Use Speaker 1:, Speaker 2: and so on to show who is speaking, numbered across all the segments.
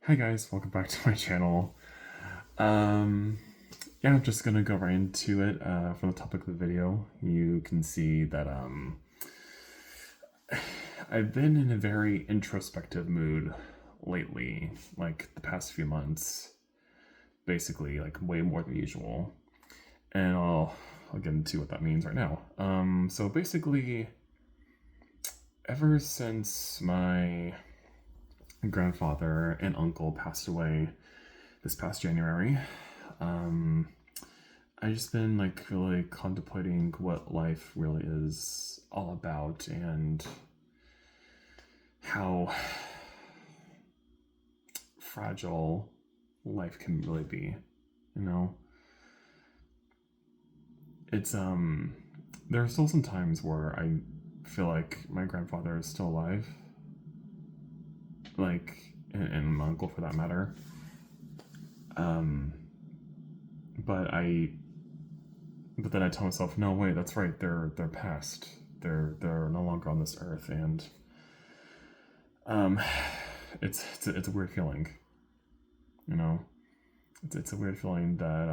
Speaker 1: Hi guys, welcome back to my channel. Um, yeah, I'm just gonna go right into it. From the topic of the video, you can see that I've been in a very introspective mood lately, like the past few months, basically, like way more than usual. And I'll get into what that means right now. So basically, ever since my grandfather and uncle passed away this past January, um, I just been like really contemplating what life really is all about and how fragile life can really be. You know, it's there are still some times where I feel like my grandfather is still alive, like and my uncle for that matter. Um, but I but then I tell myself, no, wait, that's right. They're past. They're no longer on this earth, and um, it's a weird feeling. You know, it's a weird feeling that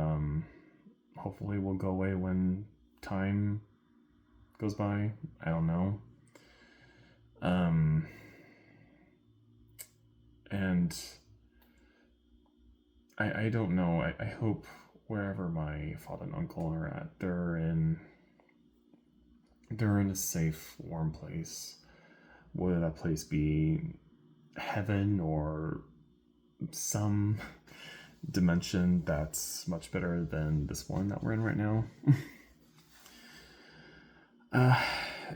Speaker 1: hopefully will go away when time goes by. I don't know. Um, and I don't know. I hope wherever my father and uncle are at, they're in a safe, warm place. Whether that place be heaven or some dimension that's much better than this one that we're in right now. uh,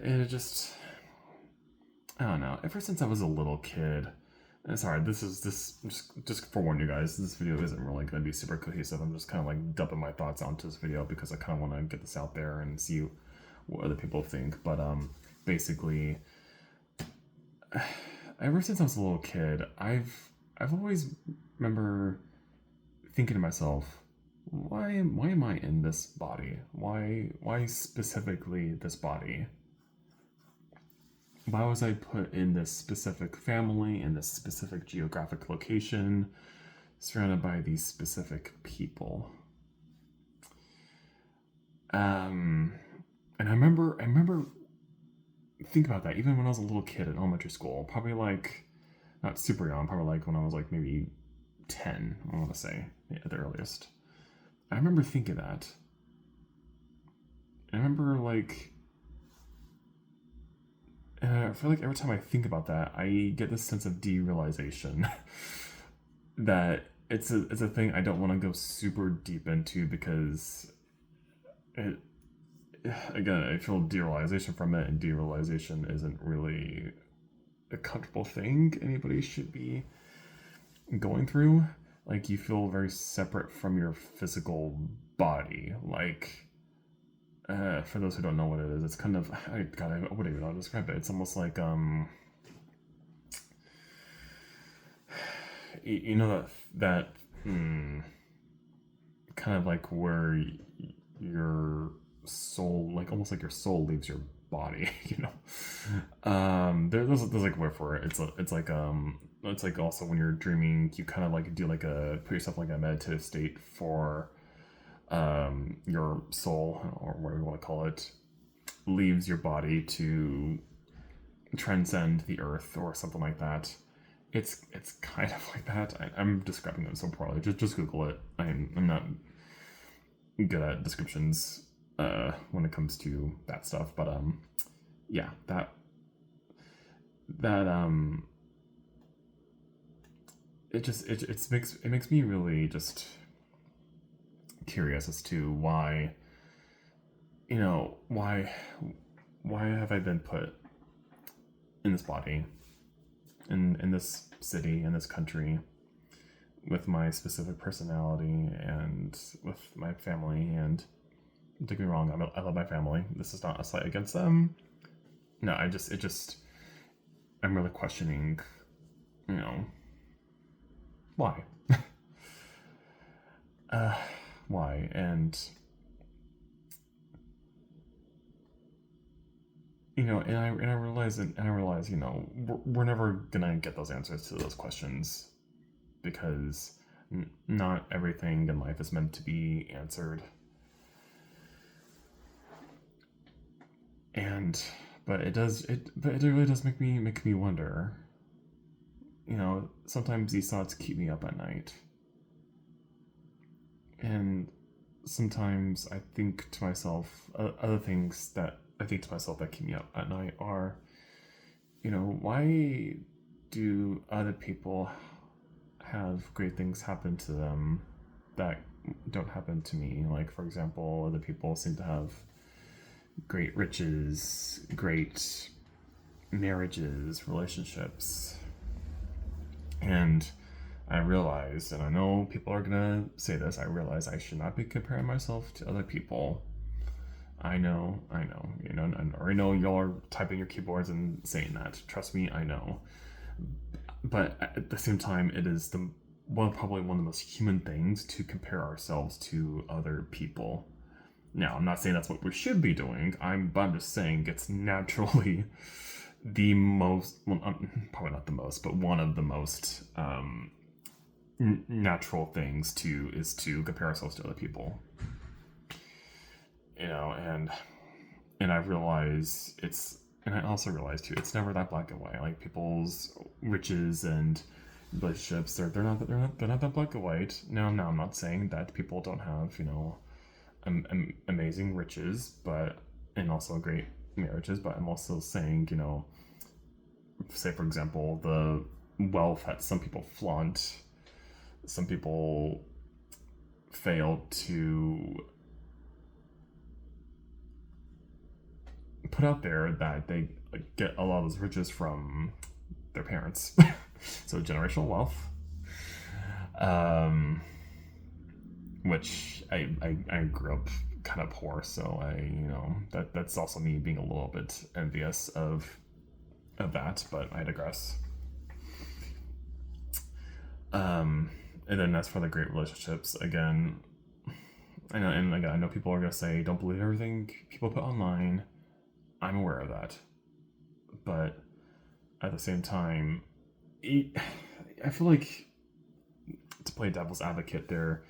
Speaker 1: it just, I don't know. Ever since I was a little kid, and sorry, this just forewarn you guys. This video isn't really going to be super cohesive. I'm just kind of like dumping my thoughts onto this video because I kind of want to get this out there and see what other people think. But basically, ever since I was a little kid, I've always remember thinking to myself, why am I in this body? Why specifically this body? Why was I put in this specific family in this specific geographic location, surrounded by these specific people? Um, and I remember thinking about that even when I was a little kid in elementary school, probably like not super young, probably like when I was like maybe 10, I want to say, at the earliest. I remember thinking that. I remember like, and I feel like every time I think about that, I get this sense of derealization that it's a thing I don't want to go super deep into because it again I feel derealization from it, and derealization isn't really a comfortable thing anybody should be going through. Like you feel very separate from your physical body. Like for those who don't know what it is, it's kind of God, I wouldn't even know how to describe it. It's almost like you know that kind of like where your soul, like almost like your soul leaves your body. You know, there's like a word for it. It's like also when you're dreaming, you kind of like do like a put yourself in like a meditative state for your soul or whatever you want to call it leaves your body to transcend the earth or something like that. It's kind of like that. I'm describing it so poorly. Just Google it. I'm not good at descriptions when it comes to that stuff, but yeah, that it makes me really just curious as to why why have I been put in this body in this city in this country with my specific personality and with my family. And don't get me wrong, I love my family. This is not a slight against them. No, I'm really questioning, you know, why, uh, why, and I realize, we're never gonna get those answers to those questions. because not everything in life is meant to be answered. And but it really does make me wonder. Sometimes these thoughts keep me up at night. And sometimes I think to myself, other things that I think to myself that keep me up at night are, why do other people have great things happen to them that don't happen to me? Like, for example, other people seem to have great riches, great marriages, relationships. And I realize, and I know people are gonna say this, I realize I should not be comparing myself to other people. I know, I already know y'all are typing your keyboards and saying that. Trust me, I know. But at the same time, it is probably one of the most human things to compare ourselves to other people. Now, I'm not saying that's what we should be doing. I'm just saying it's naturally the most, well, probably not the most, but one of the most natural things is to compare ourselves to other people. And I realize and I also realize too, it's never that black and white. Like, people's riches and relationships, they're not that black and white. Now I'm not saying that people don't have amazing riches, and also great marriages, but I'm also saying, say for example, the wealth that some people flaunt, some people fail to put out there, that they get a lot of those riches from their parents. So generational wealth, which I grew up kind of poor, so that's also me being a little bit envious of that, but I digress. And then as for the great relationships, again, I know people are gonna say, don't believe everything people put online. I'm aware of that, but at the same time, I feel like, to play devil's advocate there,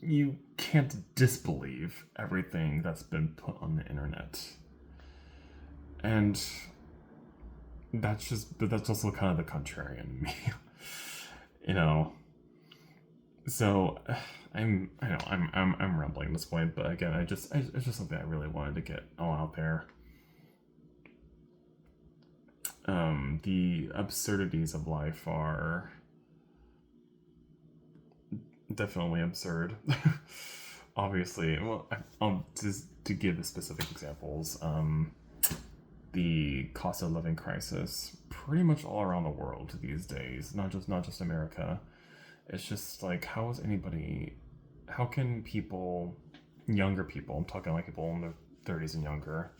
Speaker 1: you can't disbelieve everything that's been put on the internet, and that's also kind of the contrarian in me. So I'm rambling at this point, but again, it's just something I really wanted to get all out there. The absurdities of life are definitely absurd. Obviously, well, just to give specific examples, the cost of living crisis, pretty much all around the world these days, not just America. It's just like, how can people, younger people, I'm talking like people in their 30s and younger,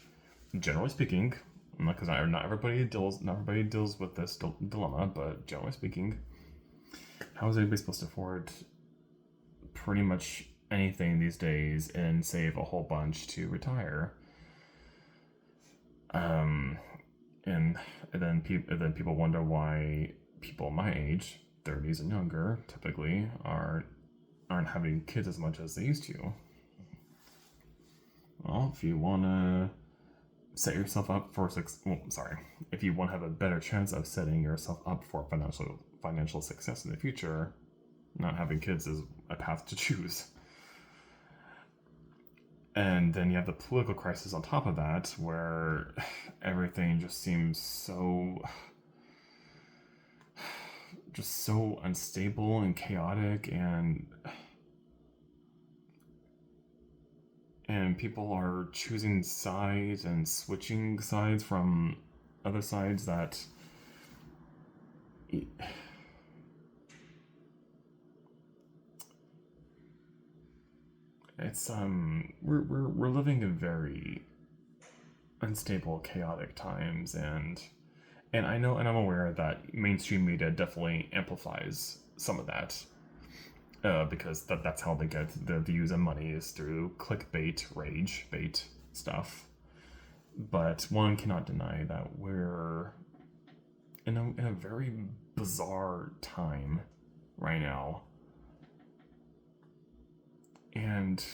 Speaker 1: generally speaking, because not everybody deals with this dilemma, but generally speaking, how is anybody supposed to afford pretty much anything these days and save a whole bunch to retire? And then people wonder why people my age, 30s and younger, typically aren't having kids as much as they used to. Well, if you want to set yourself up for if you want to have a better chance of setting yourself up for financial success in the future, not having kids is a path to choose. And then you have the political crisis on top of that, where everything just seems so unstable and chaotic, and people are choosing sides and switching sides from other sides that it's we're living in very unstable, chaotic times, and I know, and I'm aware that mainstream media definitely amplifies some of that, because that's how they get their views and money, is through clickbait, rage bait stuff. But one cannot deny that we're in a very bizarre time right now, and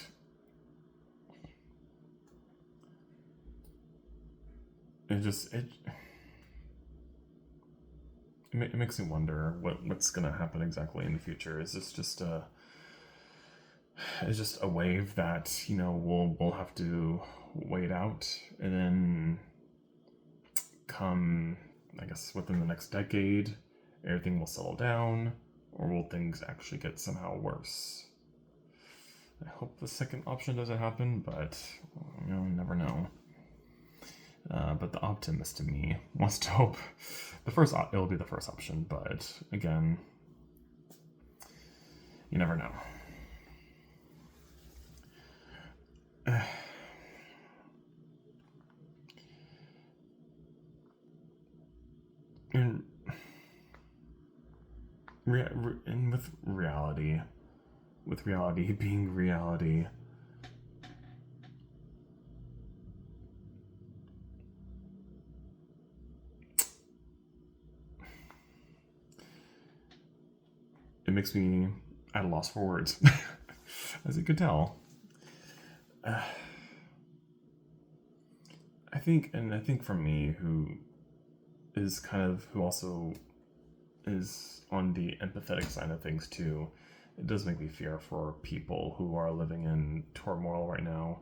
Speaker 1: it makes me wonder what's gonna happen exactly in the future. Is this just a It's just a wave that we'll have to wait out, and then come, I guess, within the next decade, everything will settle down, or will things actually get somehow worse? I hope the second option doesn't happen, but never know. But the optimist in me wants to hope it'll be the first option, but again, you never know. And, and with reality being reality, it makes me at a loss for words, as you could tell. I think for me, who also is on the empathetic side of things too, it does make me fear for people who are living in turmoil right now,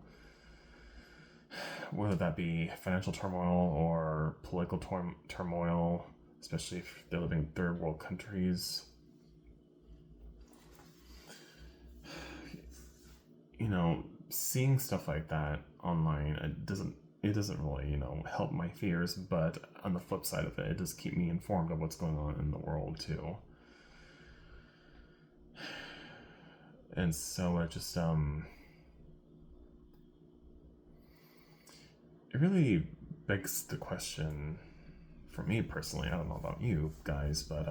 Speaker 1: whether that be financial turmoil or political turmoil, especially if they're living in third world countries. Seeing stuff like that online, it doesn't really help my fears, but on the flip side of it does keep me informed of what's going on in the world too. And so it just it really begs the question for me personally. I don't know about you guys, but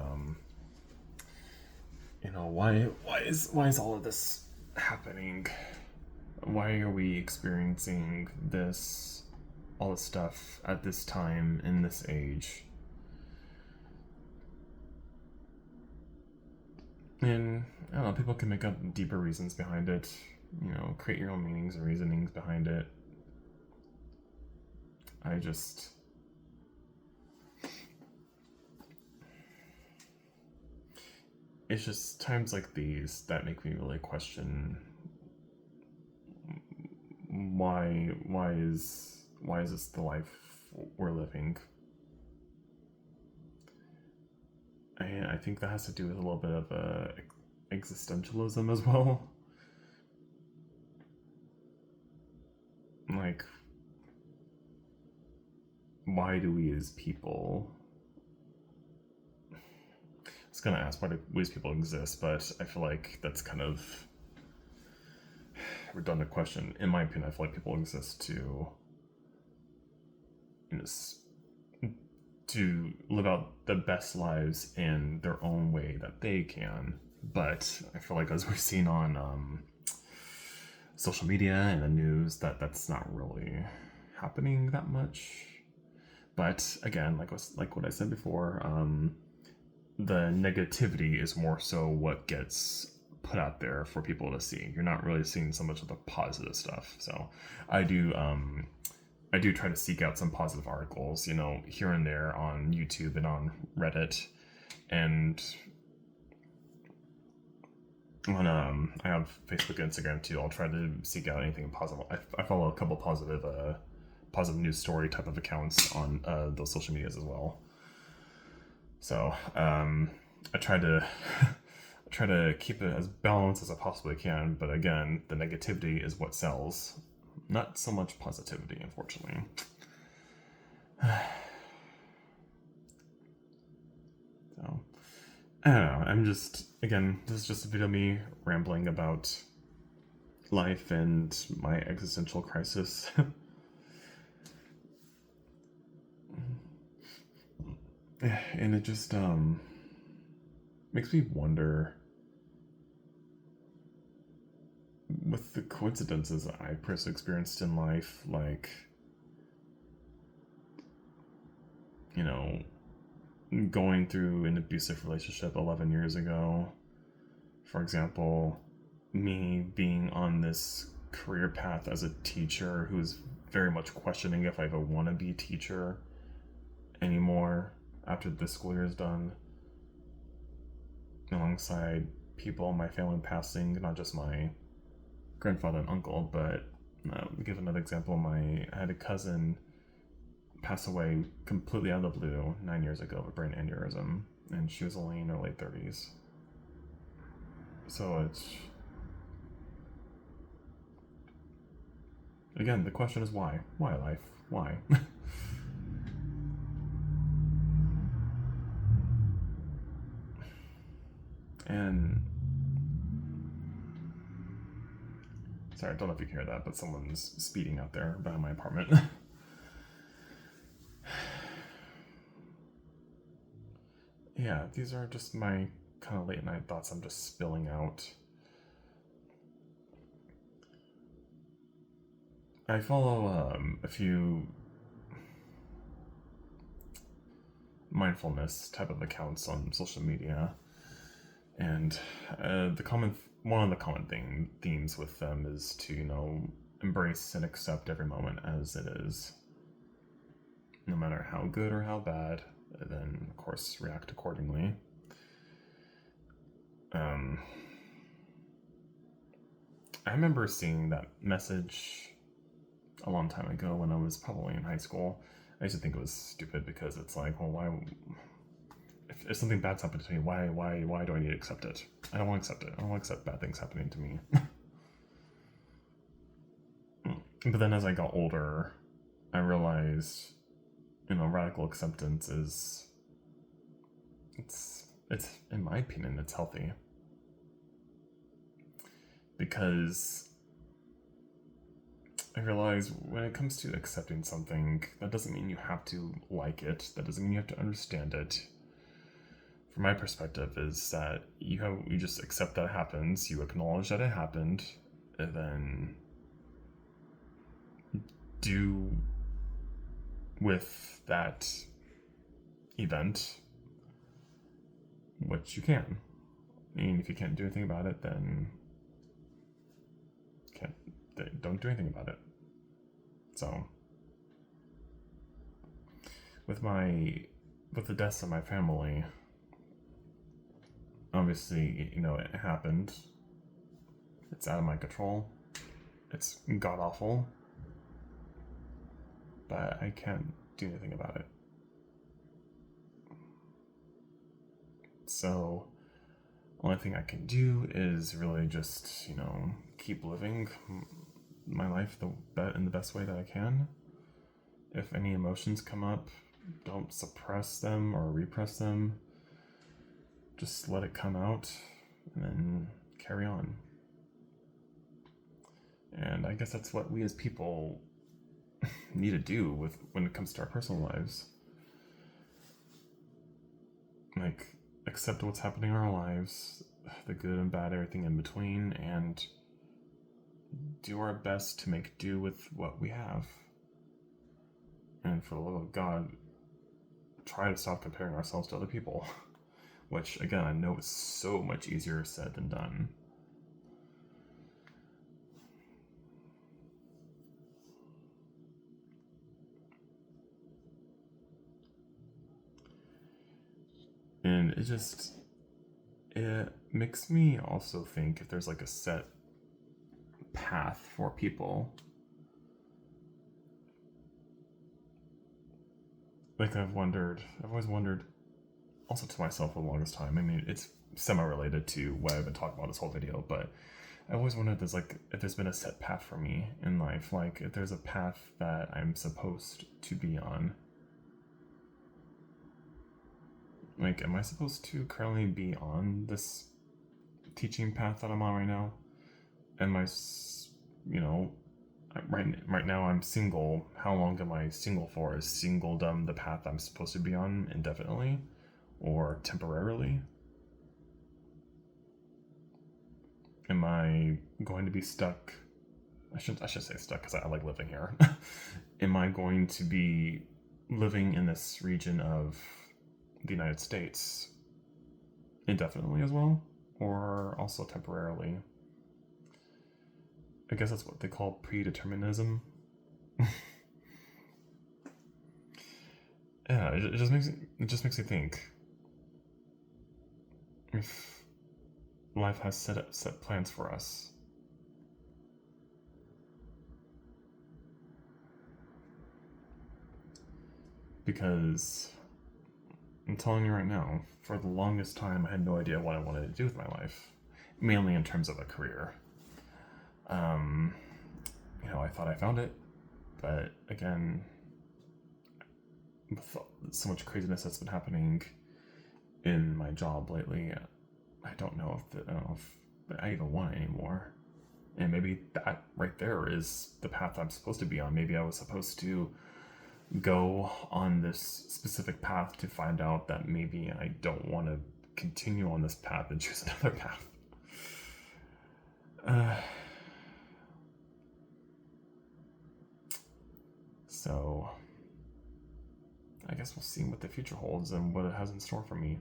Speaker 1: why is all of this happening? Why are we experiencing all this stuff at this time in this age? And I don't know, people can make up deeper reasons behind it, create your own meanings and reasonings behind it. It's just times like these that make me really question why is this the life we're living? And I think that has to do with a little bit of existentialism as well. Like, why do we as people... I was gonna ask why do we as people exist, but I feel like that's kind of a redundant question. In my opinion, I feel like people exist to live out the best lives in their own way that they can. But I feel like, as we've seen on social media and the news, that's not really happening that much. But again, like what I said before, the negativity is more so what gets put out there for people to see. You're not really seeing so much of the positive stuff. So I do try to seek out some positive articles, here and there on YouTube and on Reddit, and on I have Facebook and Instagram too. I'll try to seek out anything positive. I follow a couple positive news story type of accounts on those social medias as well. So I try to keep it as balanced as I possibly can. But again, the negativity is what sells, not so much positivity, unfortunately. So I don't know. This is just a video of me rambling about life and my existential crisis. And it just makes me wonder, with the coincidences I personally experienced in life, like, going through an abusive relationship 11 years ago, for example, me being on this career path as a teacher who's very much questioning if I even want to be a teacher anymore after this school year is done, alongside people in my family passing, not just my grandfather and uncle, but give another example. I had a cousin pass away completely out of the blue 9 years ago of a brain aneurysm, and she was only in her late 30s. So it's, again, the question is why? Why life? Why? And sorry, I don't know if you can hear that, but someone's speeding out there behind my apartment. Yeah, these are just my kind of late night thoughts I'm just spilling out. I follow a few mindfulness type of accounts on social media, and one of the common themes with them is to embrace and accept every moment as it is, no matter how good or how bad. Then of course react accordingly. I remember seeing that message a long time ago when I was probably in high school. I used to think it was stupid because it's like, well, why? If something bad's happened to me, why do I need to accept it? I don't want to accept it. I don't want to accept bad things happening to me. But then as I got older, I realized, radical acceptance is, it's in my opinion, it's healthy. Because I realize when it comes to accepting something, that doesn't mean you have to like it. That doesn't mean you have to understand it. From my perspective, is that you just accept that it happens, you acknowledge that it happened, and then do with that event what you can. And if you can't do anything about it, then don't do anything about it. So with the deaths of my family, obviously, it happened. It's out of my control. It's god awful. But I can't do anything about it. So, only thing I can do is really just, keep living my life in the best way that I can. If any emotions come up, don't suppress them or repress them. Just let it come out and then carry on. And I guess that's what we as people need to do when it comes to our personal lives. Like, accept what's happening in our lives, the good and bad, everything in between, and do our best to make do with what we have. And for the love of God, try to stop comparing ourselves to other people. Which, again, I know is so much easier said than done. And it makes me also think if there's like a set path for people. Like I've always wondered, also to myself for the longest time. I mean, it's semi-related to what I've been talking about this whole video, but I always wondered if there's been a set path for me in life, like if there's a path that I'm supposed to be on. Like, am I supposed to currently be on this teaching path that I'm on right now? Am I, right now I'm single. How long am I single for? Is singledom the path I'm supposed to be on indefinitely or temporarily? Am I going to be stuck? I should say stuck because I like living here. Am I going to be living in this region of the United States indefinitely as well, or also temporarily. I guess that's what they call predeterminism. Yeah, it just makes me think if life has set plans for us. Because I'm telling you right now, for the longest time, I had no idea what I wanted to do with my life, mainly in terms of a career. Um, I thought I found it, but again, with so much craziness that's been happening in my job lately, I don't know if I even want it anymore. And maybe that right there is the path I'm supposed to be on. Maybe I was supposed to go on this specific path to find out that maybe I don't want to continue on this path and choose another path. So I guess we'll see what the future holds and what it has in store for me.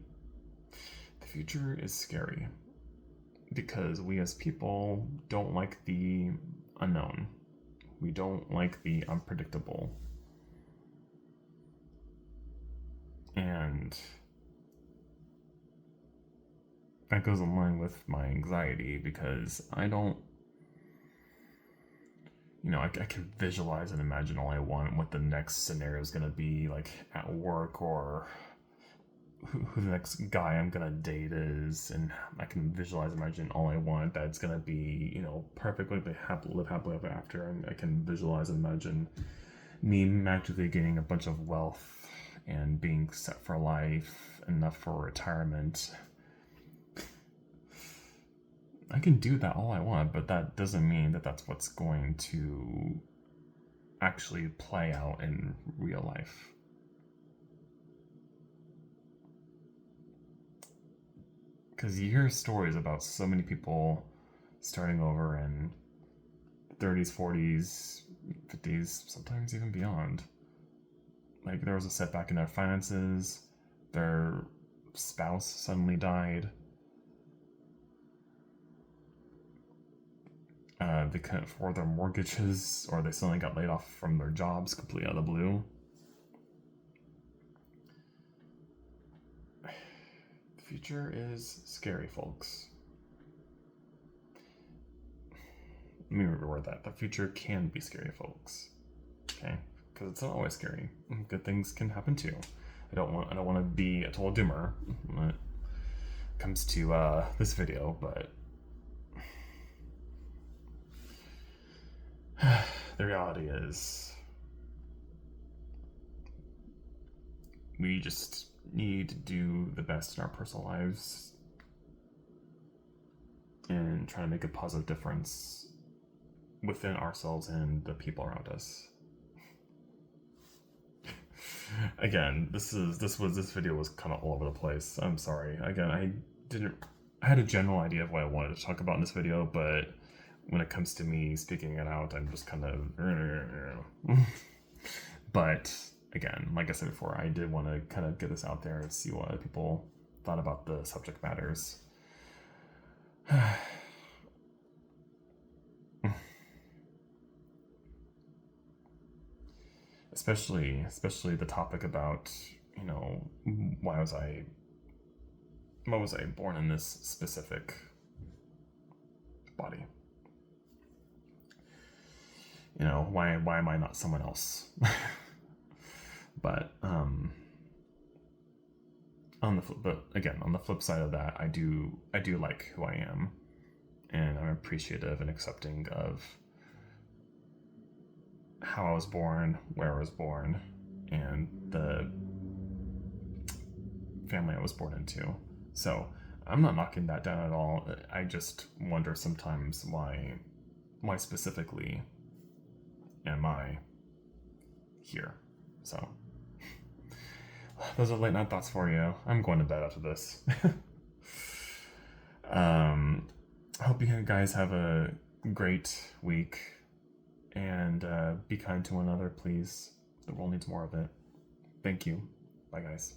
Speaker 1: The future is scary because we as people don't like the unknown. We don't like the unpredictable. And that goes in line with my anxiety because I don't, I can visualize and imagine all I want what the next scenario is going to be, like at work, or who the next guy I'm going to date is. And I can visualize, imagine all I want that it's going to be, perfectly live happily ever after. And I can visualize and imagine me magically getting a bunch of wealth and being set for life, enough for retirement. I can do that all I want, but that doesn't mean that that's what's going to actually play out in real life. Because you hear stories about so many people starting over in 30s, 40s, 50s, sometimes even beyond. Like there was a setback in their finances, their spouse suddenly died, they couldn't afford their mortgages, or they suddenly got laid off from their jobs completely out of the blue. The future is scary, folks. Let me reword that. The future can be scary, folks. Okay, because it's not always scary. Good things can happen too. I don't want to be a total doomer when it comes to this video, but the reality is we just need to do the best in our personal lives and try to make a positive difference within ourselves and the people around us. Again, this video was kind of all over the place. I'm sorry. Again, I had a general idea of what I wanted to talk about in this video, but when it comes to me speaking it out, I'm just kind of but again, like I said before, I did want to kind of get this out there and see what other people thought about the subject matters. especially the topic about, why was I born in this specific body? Why am I not someone else? But on the flip side of that, I do like who I am, and I'm appreciative and accepting of how I was born, where I was born, and the family I was born into. So I'm not knocking that down at all. I just wonder sometimes why specifically am I here? So those are late night thoughts for you. I'm going to bed after this. I hope you guys have a great week, and be kind to one another, please. The world needs more of it. Thank you. Bye, guys.